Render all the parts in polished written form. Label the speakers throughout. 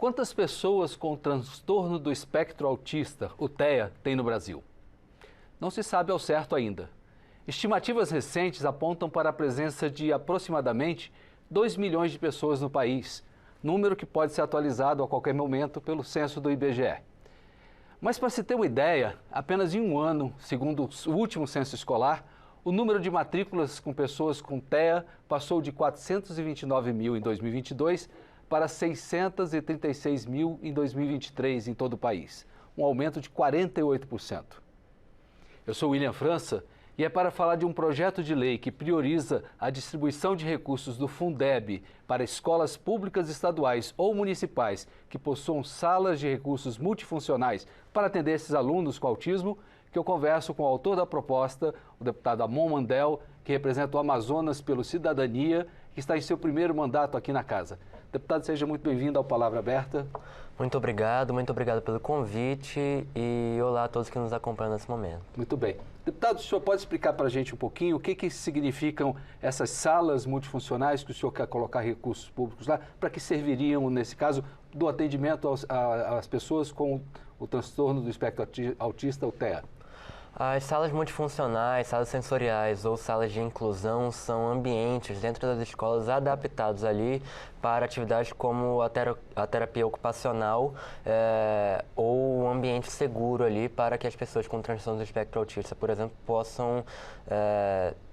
Speaker 1: Quantas pessoas com transtorno do espectro autista, o TEA, tem no Brasil? Não se sabe ao certo ainda. Estimativas recentes apontam para a presença de aproximadamente 2 milhões de pessoas no país, número que pode ser atualizado a qualquer momento pelo censo do IBGE. Mas para se ter uma ideia, apenas em um ano, segundo o último censo escolar, o número de matrículas com pessoas com TEA passou de 429 mil em 2022 para 636 mil em 2023 em todo o país, um aumento de 48%. Eu sou William França e é para falar de um projeto de lei que prioriza a distribuição de recursos do Fundeb para escolas públicas estaduais ou municipais que possuam salas de recursos multifuncionais para atender esses alunos com autismo, que eu converso com o autor da proposta, o deputado Amon Mandel, que representa o Amazonas pelo Cidadania, que está em seu primeiro mandato aqui na casa. Deputado, seja muito bem-vindo ao Palavra Aberta.
Speaker 2: Muito obrigado pelo convite e olá a todos que nos acompanham nesse momento.
Speaker 1: Muito bem. Deputado, o senhor pode explicar para a gente um pouquinho o que significam essas salas multifuncionais que o senhor quer colocar recursos públicos lá, para que serviriam, nesse caso, do atendimento às pessoas com o transtorno do espectro autista, o TEA?
Speaker 2: As salas multifuncionais, salas sensoriais ou salas de inclusão são ambientes dentro das escolas adaptados ali para atividades como a terapia ocupacional ou um ambiente seguro ali para que as pessoas com transtorno do espectro autista, por exemplo, possam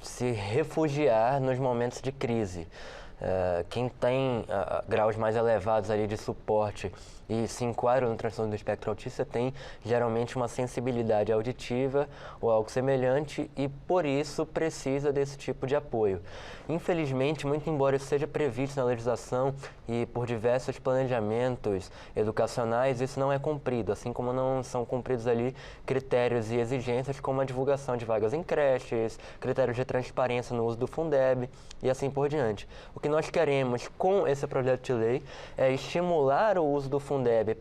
Speaker 2: se refugiar nos momentos de crise. Quem tem graus mais elevados ali de suporte e se enquadra no transtorno do espectro autista tem geralmente uma sensibilidade auditiva ou algo semelhante e por isso precisa desse tipo de apoio. Infelizmente, muito embora isso seja previsto na legislação e por diversos planejamentos educacionais, isso não é cumprido, assim como não são cumpridos ali critérios e exigências como a divulgação de vagas em creches, critérios de transparência no uso do Fundeb e assim por diante. O que nós queremos com esse projeto de lei é estimular o uso do Fundeb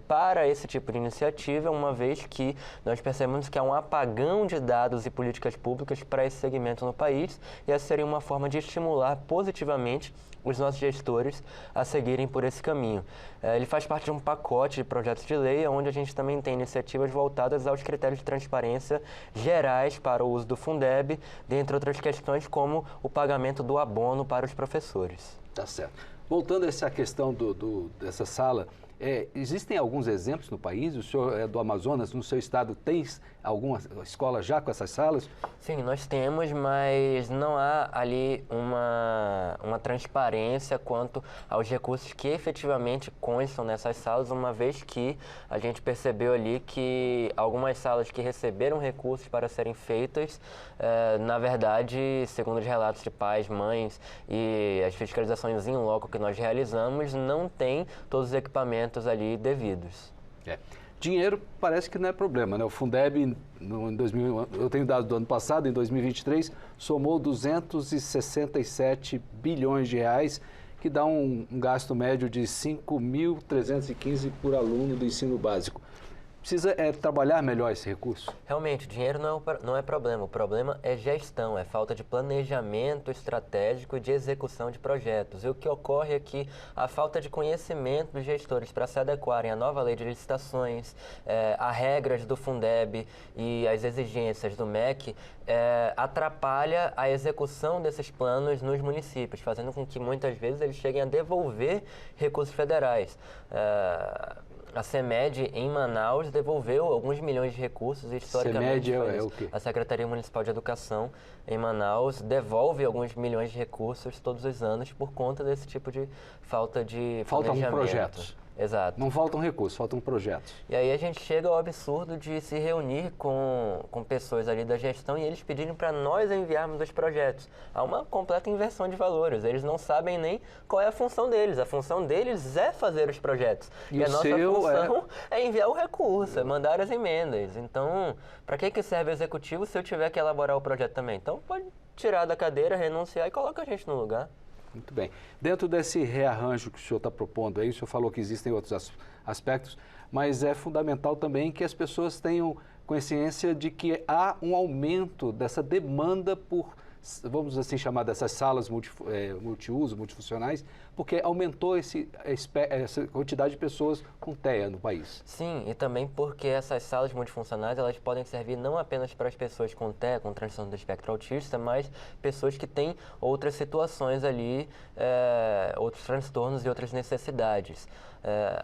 Speaker 2: para esse tipo de iniciativa, uma vez que nós percebemos que há um apagão de dados e políticas públicas para esse segmento no país e essa seria uma forma de estimular positivamente os nossos gestores a seguirem por esse caminho. Ele faz parte de um pacote de projetos de lei, onde a gente também tem iniciativas voltadas aos critérios de transparência gerais para o uso do Fundeb, dentre outras questões como o pagamento do abono para os professores.
Speaker 1: Tá certo. Voltando a essa questão dessa sala, existem alguns exemplos no país? O senhor é do Amazonas, no seu estado tem alguma escola já com essas salas?
Speaker 2: Sim, nós temos, mas não há ali uma transparência quanto aos recursos que efetivamente constam nessas salas, uma vez que a gente percebeu ali que algumas salas que receberam recursos para serem feitas, na verdade, segundo os relatos de pais, mães e as fiscalizações em loco que nós realizamos, não tem todos os equipamentos ali devidos.
Speaker 1: Dinheiro parece que não é problema, né? O Fundeb, eu tenho dados do ano passado, em 2023, somou 267 bilhões de reais, que dá um gasto médio de 5.315 por aluno do ensino básico. Precisa trabalhar melhor esse recurso?
Speaker 2: Realmente, dinheiro não é problema. O problema é gestão, é falta de planejamento estratégico e de execução de projetos. E o que ocorre é que a falta de conhecimento dos gestores para se adequarem à nova lei de licitações, a regras do Fundeb e as exigências do MEC, atrapalha a execução desses planos nos municípios, fazendo com que muitas vezes eles cheguem a devolver recursos federais. A CEMED, em Manaus, devolveu alguns milhões de recursos e, historicamente,
Speaker 1: CEMED é o quê?
Speaker 2: A Secretaria Municipal de Educação, em Manaus, devolve alguns milhões de recursos todos os anos por conta desse tipo de falta de
Speaker 1: planejamento. Faltam projetos.
Speaker 2: Exato.
Speaker 1: Não faltam recursos, faltam projetos.
Speaker 2: E aí a gente chega ao absurdo de se reunir com pessoas ali da gestão e eles pedirem para nós enviarmos os projetos. Há uma completa inversão de valores. Eles não sabem nem qual é a função deles. A função deles é fazer os projetos. E a nossa função é enviar o recurso, é mandar as emendas. Então, para que serve o executivo se eu tiver que elaborar o projeto também? Então, pode tirar da cadeira, renunciar e coloca a gente no lugar.
Speaker 1: Muito bem. Dentro desse rearranjo que o senhor está propondo aí, o senhor falou que existem outros aspectos, mas é fundamental também que as pessoas tenham consciência de que há um aumento dessa demanda por vamos assim chamar dessas salas multiuso, multifuncionais, porque aumentou essa quantidade de pessoas com TEA no país.
Speaker 2: Sim, e também porque essas salas multifuncionais, elas podem servir não apenas para as pessoas com TEA, com transtorno do espectro autista, mas pessoas que têm outras situações ali, outros transtornos e outras necessidades.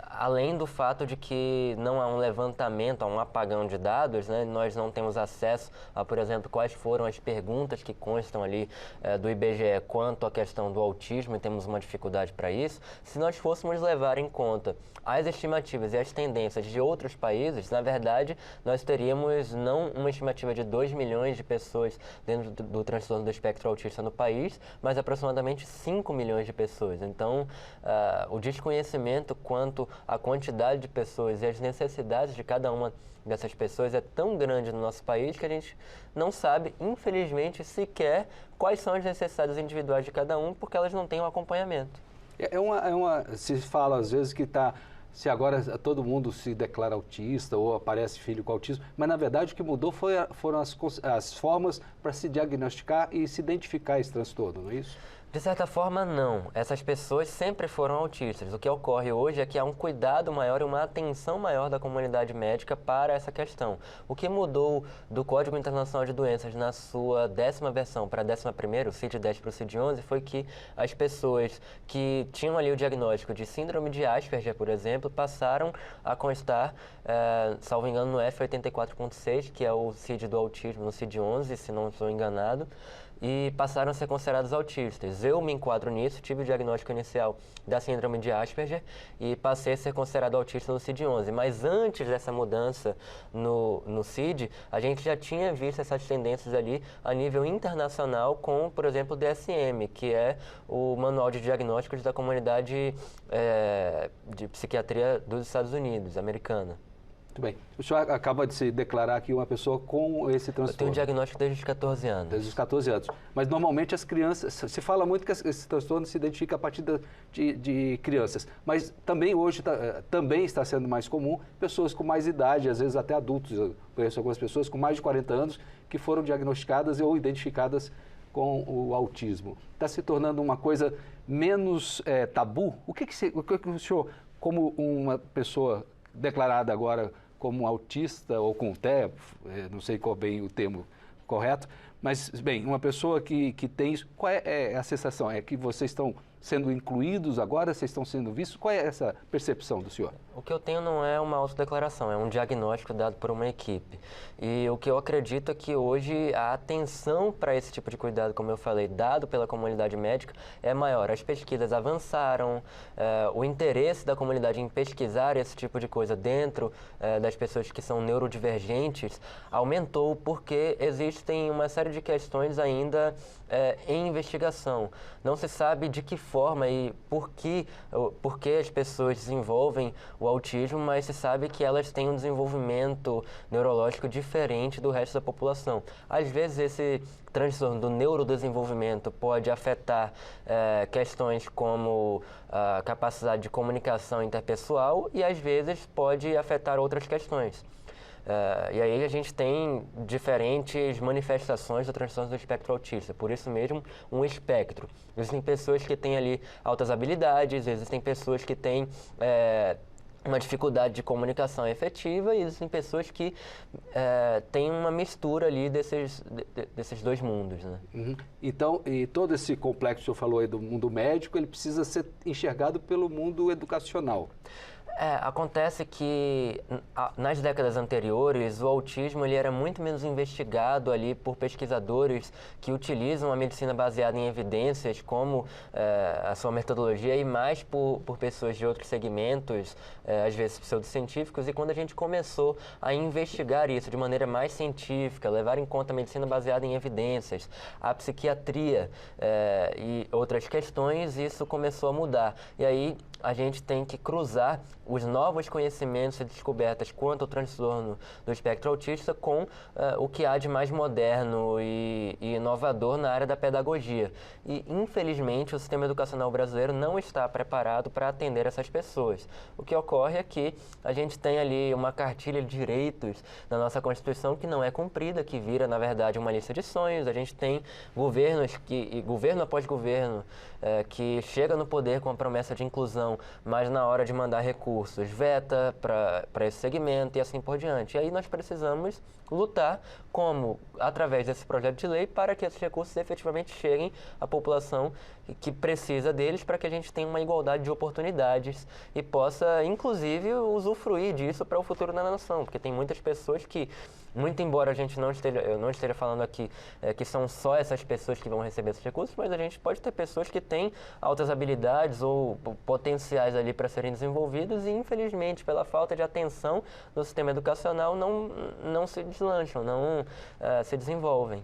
Speaker 2: Além do fato de que não há um levantamento, há um apagão de dados, né? Nós não temos acesso a, por exemplo, quais foram as perguntas que constam ali do IBGE quanto à questão do autismo, e temos uma dificuldade para isso. Se nós fôssemos levar em conta as estimativas e as tendências de outros países, na verdade, nós teríamos não uma estimativa de 2 milhões de pessoas dentro do transtorno do espectro autista no país, mas aproximadamente 5 milhões de pessoas. Então, o desconhecimento quanto à quantidade de pessoas e as necessidades de cada uma dessas pessoas é tão grande no nosso país que a gente não sabe, infelizmente, sequer quais são as necessidades individuais de cada um, porque elas não têm um acompanhamento.
Speaker 1: Se fala às vezes que se agora todo mundo se declara autista ou aparece filho com autismo, mas na verdade o que mudou foram as formas para se diagnosticar e se identificar esse transtorno, não é isso?
Speaker 2: De certa forma, não. Essas pessoas sempre foram autistas. O que ocorre hoje é que há um cuidado maior e uma atenção maior da comunidade médica para essa questão. O que mudou do Código Internacional de Doenças na sua 10ª versão para a 11ª, o CID-10 para o CID-11, foi que as pessoas que tinham ali o diagnóstico de síndrome de Asperger, por exemplo, passaram a constar, salvo engano, no F84.6, que é o CID do autismo, no CID-11, se não estou enganado, e passaram a ser considerados autistas. Eu me enquadro nisso, tive o diagnóstico inicial da síndrome de Asperger e passei a ser considerado autista no CID-11. Mas antes dessa mudança no CID, a gente já tinha visto essas tendências ali a nível internacional com, por exemplo, o DSM, que é o Manual de Diagnósticos da Comunidade de Psiquiatria dos Estados Unidos, americana.
Speaker 1: Muito bem. O senhor acaba de se declarar aqui uma pessoa com esse transtorno.
Speaker 2: Eu tenho diagnóstico desde os 14 anos.
Speaker 1: Desde os 14 anos. Mas normalmente as crianças, se fala muito que esse transtorno se identifica a partir de crianças. Mas também hoje também está sendo mais comum pessoas com mais idade, às vezes até adultos. Eu conheço algumas pessoas com mais de 40 anos que foram diagnosticadas ou identificadas com o autismo. Está se tornando uma coisa menos tabu? O que o senhor, como uma pessoa declarada agora como autista ou com TEA, não sei qual bem o termo correto, mas, bem, uma pessoa que tem isso, qual é a sensação? É que vocês estão sendo incluídos agora, vocês estão sendo vistos? Qual é essa percepção do senhor?
Speaker 2: O que eu tenho não é uma autodeclaração, é um diagnóstico dado por uma equipe. E o que eu acredito é que hoje a atenção para esse tipo de cuidado, como eu falei, dado pela comunidade médica, é maior. As pesquisas avançaram, o interesse da comunidade em pesquisar esse tipo de coisa dentro das pessoas que são neurodivergentes aumentou porque existem uma série de questões ainda em investigação. Não se sabe de que forma e por que as pessoas desenvolvem o autismo, mas se sabe que elas têm um desenvolvimento neurológico diferente do resto da população. Às vezes esse transtorno do neurodesenvolvimento pode afetar questões como a capacidade de comunicação interpessoal e às vezes pode afetar outras questões. E aí a gente tem diferentes manifestações do transtorno do espectro autista, por isso mesmo um espectro. Existem pessoas que têm ali altas habilidades, existem pessoas que têm uma dificuldade de comunicação efetiva e existem pessoas que têm uma mistura ali desses dois mundos, né?
Speaker 1: Uhum. Então, e todo esse complexo que o senhor falou aí do mundo médico, ele precisa ser enxergado pelo mundo educacional.
Speaker 2: Acontece que nas décadas anteriores o autismo ele era muito menos investigado ali por pesquisadores que utilizam a medicina baseada em evidências como a sua metodologia e mais por pessoas de outros segmentos, às vezes pseudocientíficos, e quando a gente começou a investigar isso de maneira mais científica, levar em conta a medicina baseada em evidências, a psiquiatria e outras questões, isso começou a mudar. E aí a gente tem que cruzar os novos conhecimentos e descobertas quanto ao transtorno do espectro autista com o que há de mais moderno e inovador na área da pedagogia. E, infelizmente, o sistema educacional brasileiro não está preparado para atender essas pessoas. O que ocorre é que a gente tem ali uma cartilha de direitos na nossa Constituição que não é cumprida, que vira, na verdade, uma lista de sonhos. A gente tem governos, governo após governo, que chega no poder com a promessa de inclusão, mas na hora de mandar recursos, veta para esse segmento e assim por diante. E aí nós precisamos lutar através desse projeto de lei para que esses recursos efetivamente cheguem à população que precisa deles para que a gente tenha uma igualdade de oportunidades e possa, inclusive, usufruir disso para o futuro da nação, porque tem muitas pessoas que, muito embora eu não esteja falando aqui que são só essas pessoas que vão receber esses recursos, mas a gente pode ter pessoas que têm altas habilidades ou potenciais ali para serem desenvolvidos e, infelizmente, pela falta de atenção no sistema educacional, não se deslancham, não se desenvolvem.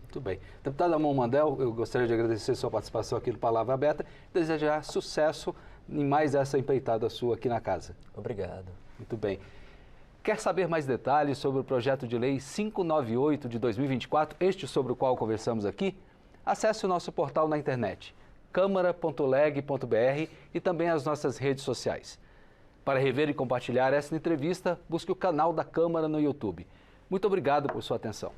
Speaker 1: Muito bem. Deputado Amon Mandel, eu gostaria de agradecer a sua participação aqui no Palavra Aberta e desejar sucesso em mais essa empreitada sua aqui na casa.
Speaker 2: Obrigado.
Speaker 1: Muito bem. Quer saber mais detalhes sobre o projeto de lei 598 de 2024, este sobre o qual conversamos aqui? Acesse o nosso portal na internet, câmara.leg.br e também as nossas redes sociais. Para rever e compartilhar essa entrevista, busque o canal da Câmara no YouTube. Muito obrigado por sua atenção.